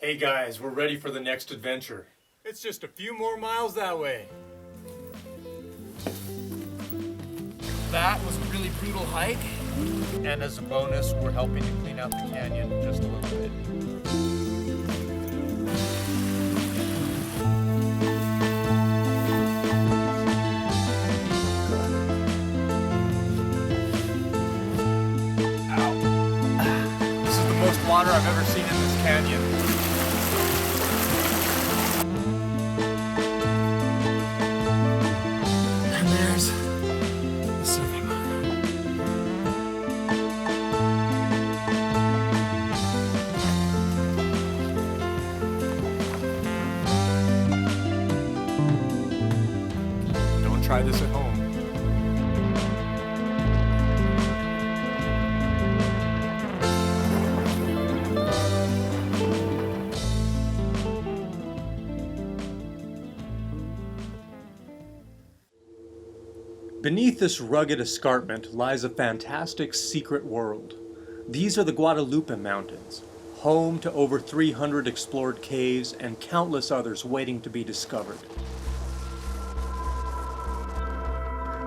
Hey guys, we're ready for the next adventure. It's just a few more miles that way. That was a really brutal hike. And as a bonus, we're helping to clean out the canyon just a little bit. This is the most water I've ever seen in this canyon. And there's the survey marker. Don't try this at home. Beneath this rugged escarpment lies a fantastic secret world. These are the Guadalupe Mountains, home to over 300 explored caves and countless others waiting to be discovered.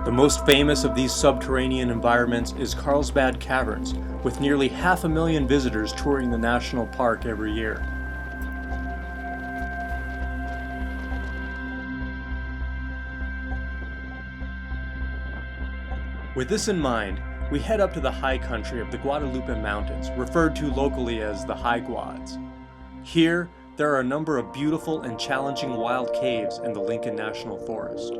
The most famous of these subterranean environments is Carlsbad Caverns, with nearly 500,000 visitors touring the national park every year. With this in mind, we head up to the high country of the Guadalupe Mountains, referred to locally as the High Guads. Here, there are a number of beautiful and challenging wild caves in the Lincoln National Forest.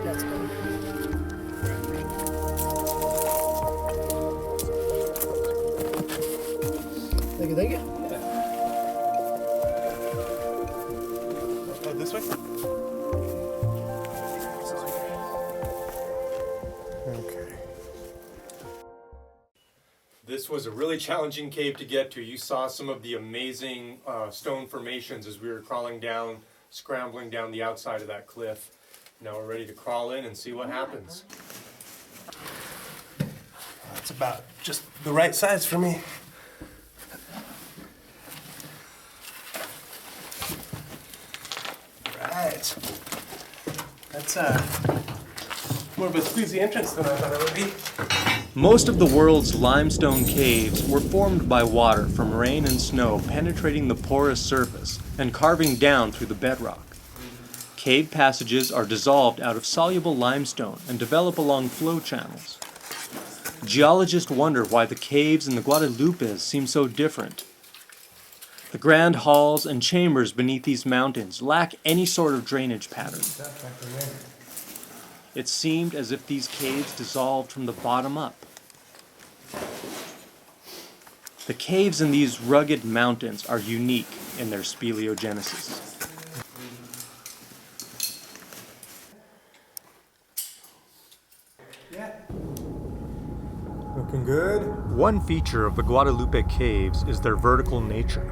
That's good. Thank you, thank you. This way? Okay. This was a really challenging cave to get to. You saw some of the amazing stone formations as we were crawling down, scrambling down the outside of that cliff. Now we're ready to crawl in and see what happens. That's about just the right size for me. Right. That's more of a squeezy entrance than I thought it would be. Most of the world's limestone caves were formed by water from rain and snow penetrating the porous surface and carving down through the bedrock. Cave passages are dissolved out of soluble limestone and develop along flow channels. Geologists wonder why the caves in the Guadalupes seem so different. The grand halls and chambers beneath these mountains lack any sort of drainage pattern. It seemed as if these caves dissolved from the bottom up. The caves in these rugged mountains are unique in their speleogenesis. Looking good. One feature of the Guadalupe caves is their vertical nature.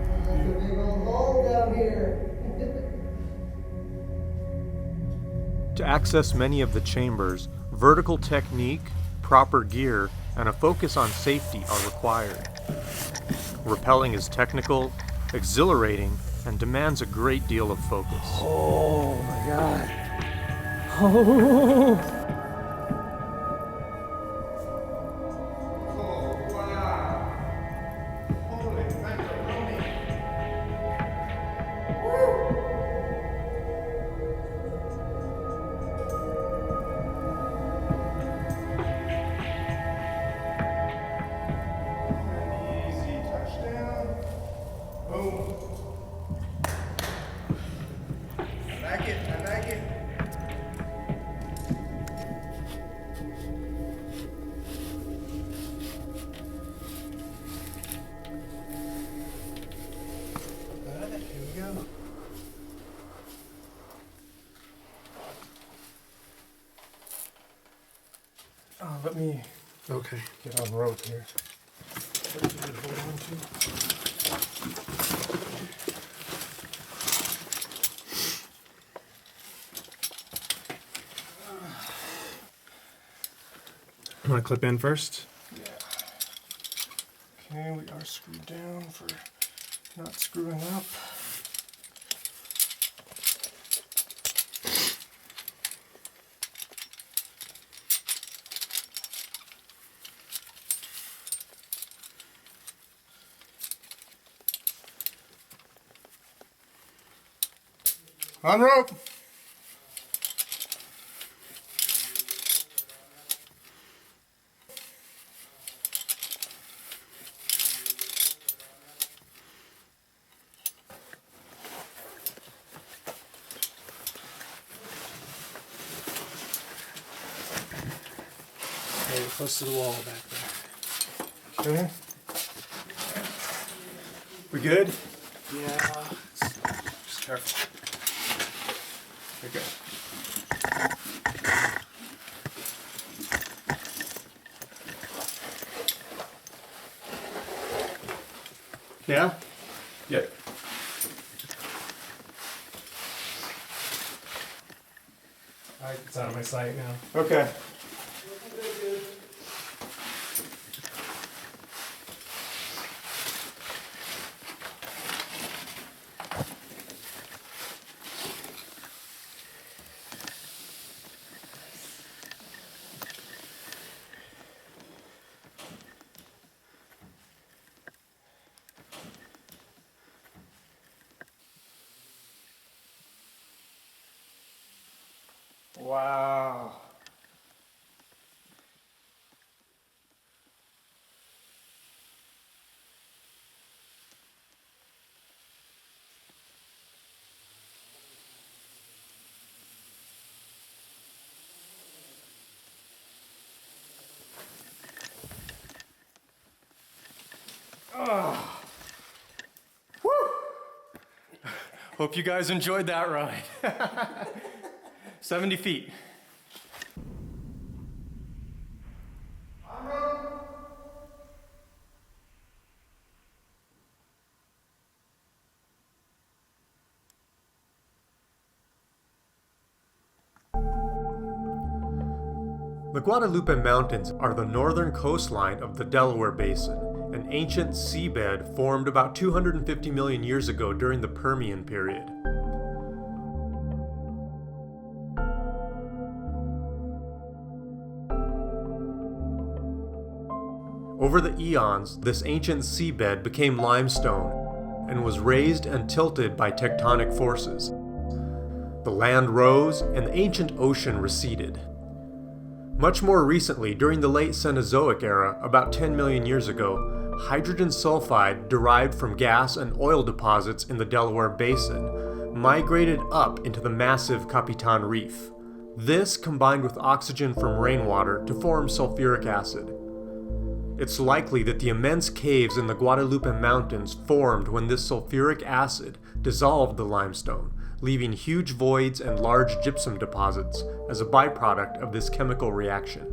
To access many of the chambers, vertical technique, proper gear, and a focus on safety are required. Rappelling is technical, exhilarating, and demands a great deal of focus. Oh my god. Oh. let me Okay. get on rope here. What do you hold on to? You want to clip in first? Okay, we are screwed down for not screwing up. On rope! Okay, you're close to the wall back there. Okay. We good? Yeah. Just careful. Okay. Yeah? Yeah. Alright, it's out of my sight now. Okay. Wow. Oh. Woo. Hope you guys enjoyed that ride. 70 feet. The Guadalupe Mountains are the northern coastline of the Delaware Basin, an ancient seabed formed about 250 million years ago during the Permian period. Over the eons, this ancient seabed became limestone and was raised and tilted by tectonic forces. The land rose and the ancient ocean receded. Much more recently, during the late Cenozoic era, about 10 million years ago, hydrogen sulfide derived from gas and oil deposits in the Delaware Basin migrated up into the massive Capitan Reef. This combined with oxygen from rainwater to form sulfuric acid. It's likely that the immense caves in the Guadalupe Mountains formed when this sulfuric acid dissolved the limestone, leaving huge voids and large gypsum deposits as a byproduct of this chemical reaction.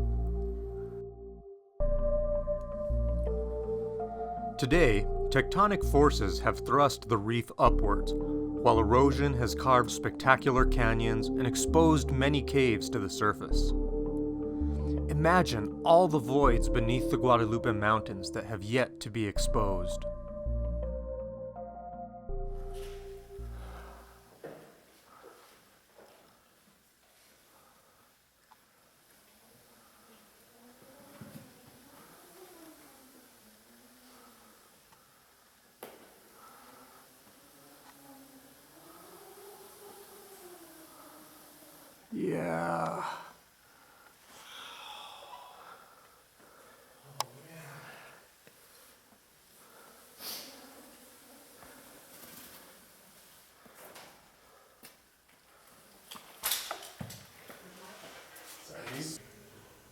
Today, tectonic forces have thrust the reef upwards, while erosion has carved spectacular canyons and exposed many caves to the surface. Imagine all the voids beneath the Guadalupe Mountains that have yet to be exposed. Yeah.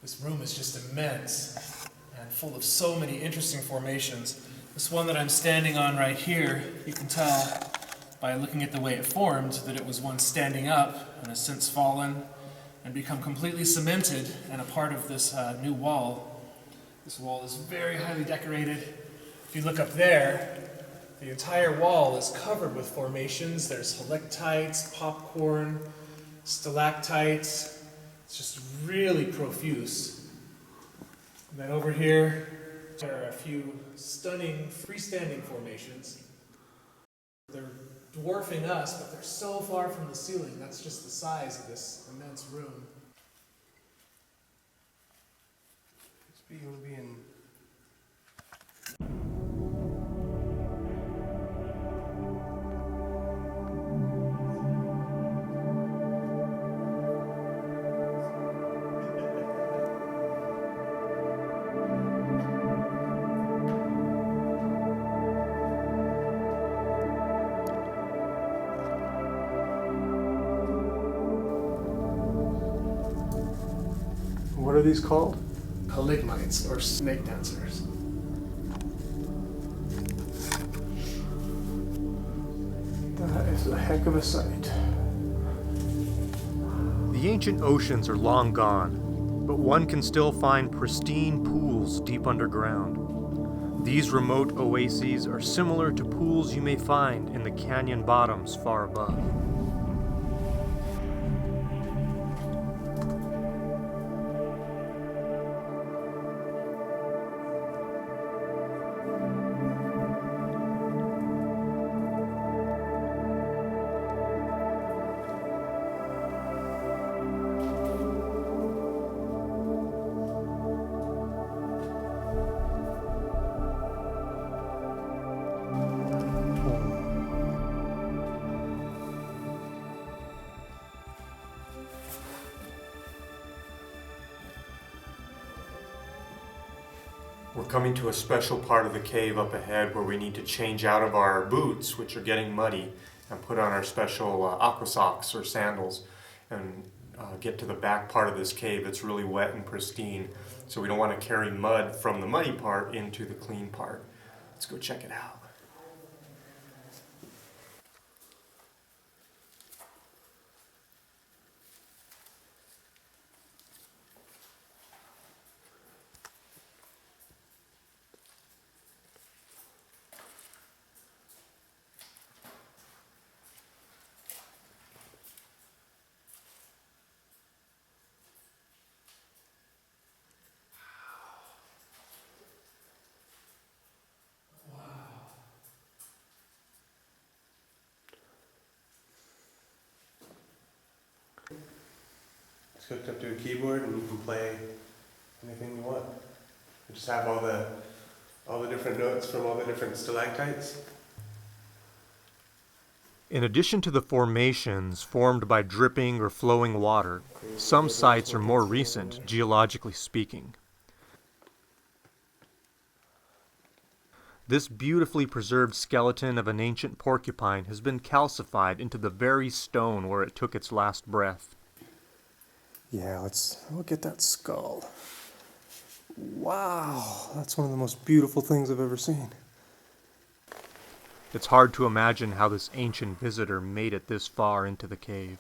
This room is just immense and full of so many interesting formations. This one that I'm standing on right here, you can tell by looking at the way it formed that it was once standing up and has since fallen. and become completely cemented and a part of this new wall. This wall is very highly decorated. If you look up there, the entire wall is covered with formations. There's stalactites, popcorn, stalactites. It's just really profuse. And then over here, there are a few stunning freestanding formations. They're dwarfing us, but they're so far from the ceiling. That's just the size of this immense room. What are these called? Haligmites, or snake dancers. That is a heck of a sight. The ancient oceans are long gone, but one can still find pristine pools deep underground. These remote oases are similar to pools you may find in the canyon bottoms far above. We're coming to a special part of the cave up ahead where we need to change out of our boots, which are getting muddy, and put on our special aqua socks or sandals and get to the back part of this cave that's really wet and pristine. So we don't want to carry mud from the muddy part into the clean part. Let's go check it out. It's hooked up to a keyboard and you can play anything you want. You just have all the different notes from all the different stalactites. In addition to the formations formed by dripping or flowing water, some sites are more recent, geologically speaking. This beautifully preserved skeleton of an ancient porcupine has been calcified into the very stone where it took its last breath. Yeah, let's look at that skull. Wow, that's one of the most beautiful things I've ever seen. It's hard to imagine how this ancient visitor made it this far into the cave.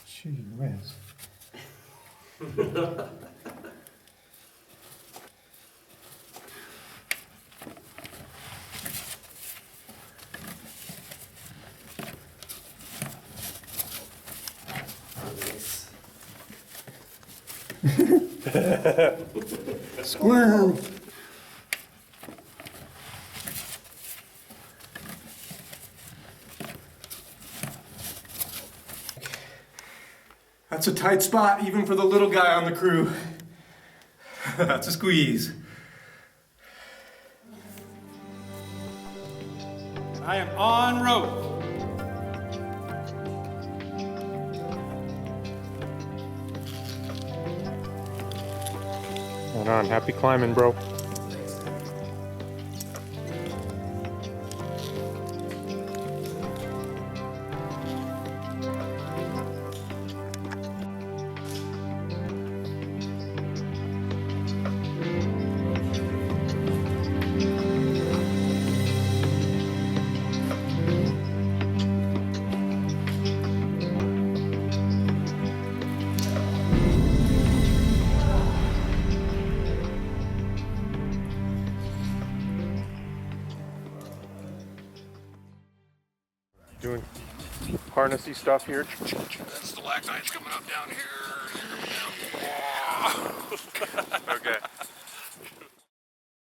Gee whiz. Squirm. That's a tight spot even for the little guy on the crew. That's a squeeze. I am en route. Hold on, happy climbing, bro. doing harnessy stuff here. That's stalactites coming up down here. Okay.